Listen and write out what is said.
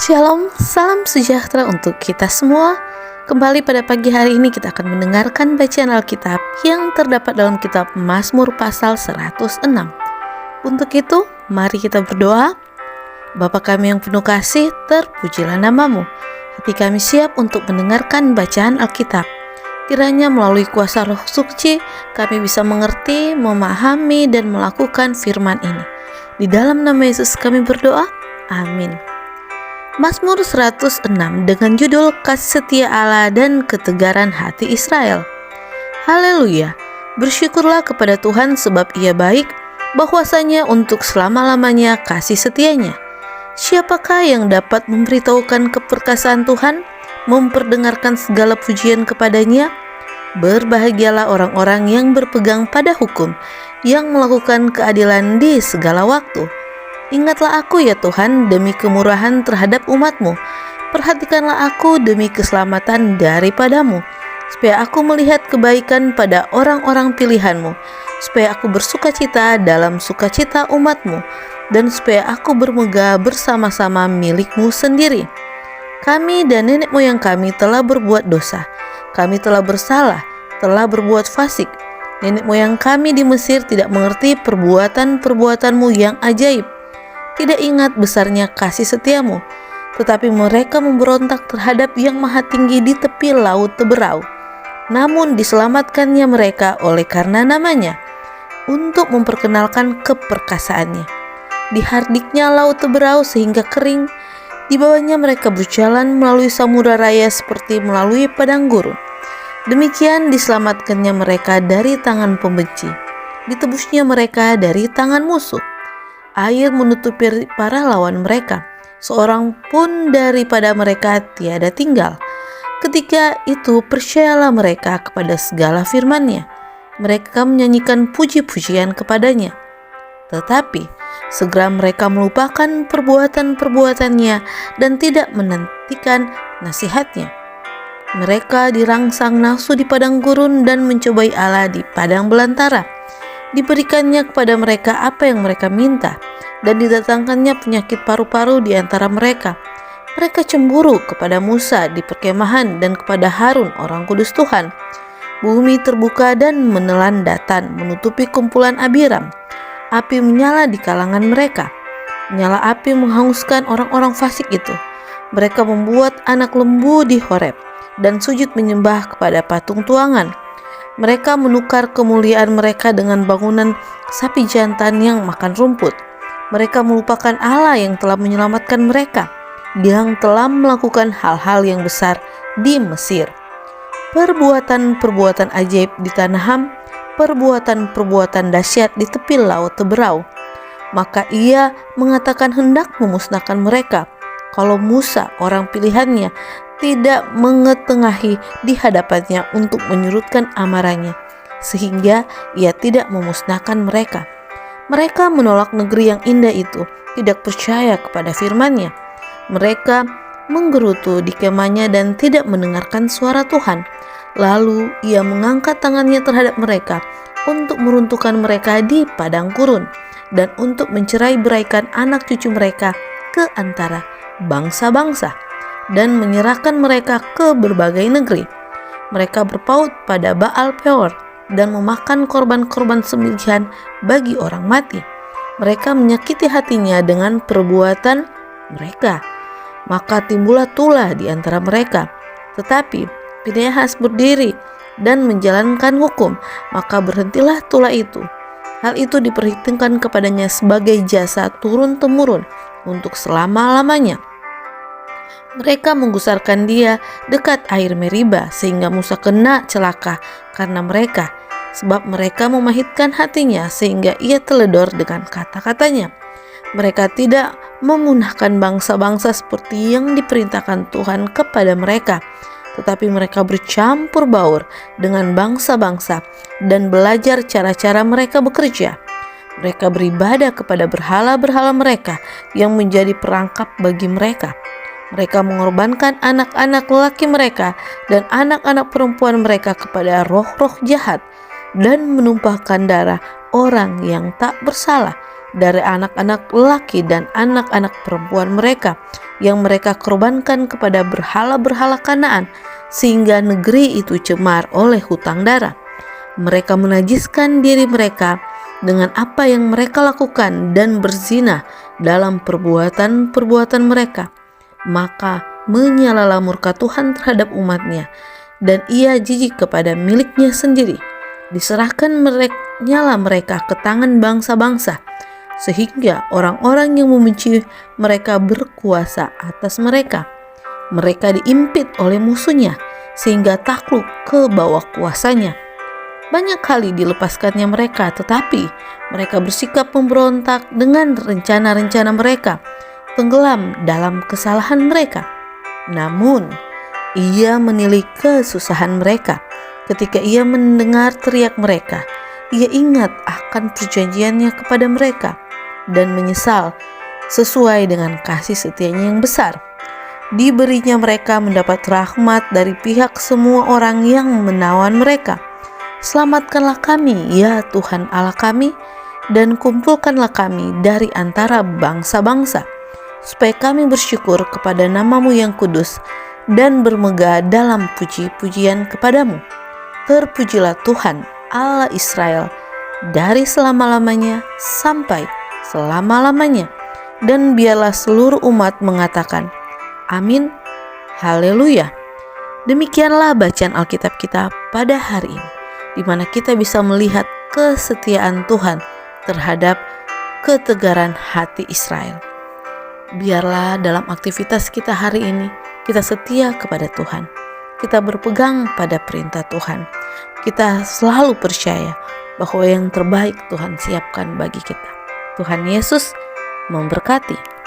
Shalom, salam sejahtera untuk kita semua. Kembali pada pagi hari ini kita akan mendengarkan bacaan Alkitab yang terdapat dalam kitab Mazmur pasal 106. Untuk itu, mari kita berdoa. Bapa kami yang penuh kasih, terpujilah namamu. Hati kami siap untuk mendengarkan bacaan Alkitab. Kiranya melalui kuasa Roh Suci, kami bisa mengerti, memahami, dan melakukan firman ini. Di dalam nama Yesus kami berdoa, amin. Mazmur 106 dengan judul Kasih Setia Allah dan Ketegaran Hati Israel. Haleluya, bersyukurlah kepada Tuhan sebab Ia baik, bahwasanya untuk selama-lamanya kasih setianya. Siapakah yang dapat memberitahukan keperkasaan Tuhan, memperdengarkan segala pujian kepadanya? Berbahagialah orang-orang yang berpegang pada hukum, yang melakukan keadilan di segala waktu. Ingatlah aku ya Tuhan demi kemurahan terhadap umat-Mu. Perhatikanlah aku demi keselamatan daripadamu, supaya aku melihat kebaikan pada orang-orang pilihan-Mu, supaya aku bersukacita dalam sukacita umat-Mu, dan supaya aku bermegah bersama-sama milik-Mu sendiri. Kami dan nenek moyang kami telah berbuat dosa. Kami telah bersalah, telah berbuat fasik. Nenek moyang kami di Mesir tidak mengerti perbuatan-perbuatan-Mu yang ajaib. Tidak ingat besarnya kasih setiamu, tetapi mereka memberontak terhadap yang maha tinggi di tepi laut Teberau. Namun diselamatkannya mereka oleh karena namanya, untuk memperkenalkan keperkasaannya. Dihardiknya laut Teberau sehingga kering, di bawahnya mereka berjalan melalui samudra raya seperti melalui padang gurun. Demikian diselamatkannya mereka dari tangan pembenci, ditebusnya mereka dari tangan musuh. Air menutupi para lawan mereka, seorang pun daripada mereka tiada tinggal. Ketika itu percayalah mereka kepada segala firman-Nya. Mereka menyanyikan puji-pujian kepadanya. Tetapi segera mereka melupakan perbuatan-perbuatannya dan tidak menantikan nasihat-Nya. Mereka dirangsang nafsu di padang gurun dan mencobai Allah di padang belantara. Diberikannya kepada mereka apa yang mereka minta, dan didatangkannya penyakit paru-paru di antara mereka. Mereka cemburu kepada Musa di perkemahan dan kepada Harun orang kudus Tuhan. Bumi terbuka dan menelan Datan, menutupi kumpulan Abiram. Api menyala di kalangan mereka. Nyala api menghanguskan orang-orang fasik itu. Mereka membuat anak lembu di Horeb dan sujud menyembah kepada patung tuangan. Mereka menukar kemuliaan mereka dengan bangunan sapi jantan yang makan rumput. Mereka melupakan Allah yang telah menyelamatkan mereka, yang telah melakukan hal-hal yang besar di Mesir. Perbuatan-perbuatan ajaib di tanah Ham, perbuatan-perbuatan dahsyat di tepi laut Teberau. Maka Ia mengatakan hendak memusnahkan mereka, kalau Musa orang pilihannya tidak mengetengahi di hadapannya untuk menyurutkan amarahnya, sehingga Ia tidak memusnahkan mereka. Mereka menolak negeri yang indah itu, tidak percaya kepada firman-Nya. Mereka menggerutu di kemahnya dan tidak mendengarkan suara Tuhan. Lalu Ia mengangkat tangannya terhadap mereka untuk meruntuhkan mereka di padang gurun dan untuk mencerai-beraikan anak cucu mereka ke antara bangsa-bangsa dan menyerahkan mereka ke berbagai negeri. Mereka berpaut pada Baal Peor dan memakan korban-korban sembelihan bagi orang mati. Mereka menyakiti hatinya dengan perbuatan mereka. Maka timbullah tulah di antara mereka. Tetapi Finehas berdiri dan menjalankan hukum, maka berhentilah tulah itu. Hal itu diperhitungkan kepadanya sebagai jasa turun-temurun untuk selama-lamanya. Mereka menggusarkan dia dekat air Meriba sehingga Musa kena celaka karena mereka, sebab mereka memahitkan hatinya sehingga ia teledor dengan kata-katanya. Mereka tidak memunahkan bangsa-bangsa seperti yang diperintahkan Tuhan kepada mereka, tetapi mereka bercampur baur dengan bangsa-bangsa dan belajar cara-cara mereka bekerja. Mereka beribadah kepada berhala-berhala mereka yang menjadi perangkap bagi mereka. Mereka mengorbankan anak-anak lelaki mereka dan anak-anak perempuan mereka kepada roh-roh jahat dan menumpahkan darah orang yang tak bersalah dari anak-anak laki dan anak-anak perempuan mereka yang mereka korbankan kepada berhala-berhala Kanaan, sehingga negeri itu cemar oleh hutang darah. Mereka menajiskan diri mereka dengan apa yang mereka lakukan dan berzina dalam perbuatan-perbuatan mereka. Maka menyalalah murka Tuhan terhadap umatnya, dan ia jijik kepada miliknya sendiri. Diserahkan nyala mereka ke tangan bangsa-bangsa, sehingga orang-orang yang membenci mereka berkuasa atas mereka. Mereka diimpit oleh musuhnya, sehingga takluk ke bawah kuasanya. Banyak kali dilepaskannya mereka, tetapi mereka bersikap memberontak dengan rencana-rencana mereka, tenggelam dalam kesalahan mereka. Namun, ia menilik kesusahan mereka. Ketika ia mendengar teriak mereka, ia ingat akan perjanjiannya kepada mereka dan menyesal sesuai dengan kasih setianya yang besar. Diberinya mereka mendapat rahmat dari pihak semua orang yang menawan mereka. Selamatkanlah kami, ya Tuhan Allah kami, dan kumpulkanlah kami dari antara bangsa-bangsa, supaya kami bersyukur kepada nama-Mu yang kudus dan bermegah dalam puji-pujian kepadamu. Terpujilah Tuhan Allah Israel dari selama-lamanya sampai selama-lamanya. Dan biarlah seluruh umat mengatakan, Amin, Haleluya. Demikianlah bacaan Alkitab kita pada hari ini, di mana kita bisa melihat kesetiaan Tuhan terhadap ketegaran hati Israel. Biarlah dalam aktivitas kita hari ini, kita setia kepada Tuhan. Kita berpegang pada perintah Tuhan. Kita selalu percaya bahwa yang terbaik Tuhan siapkan bagi kita. Tuhan Yesus memberkati.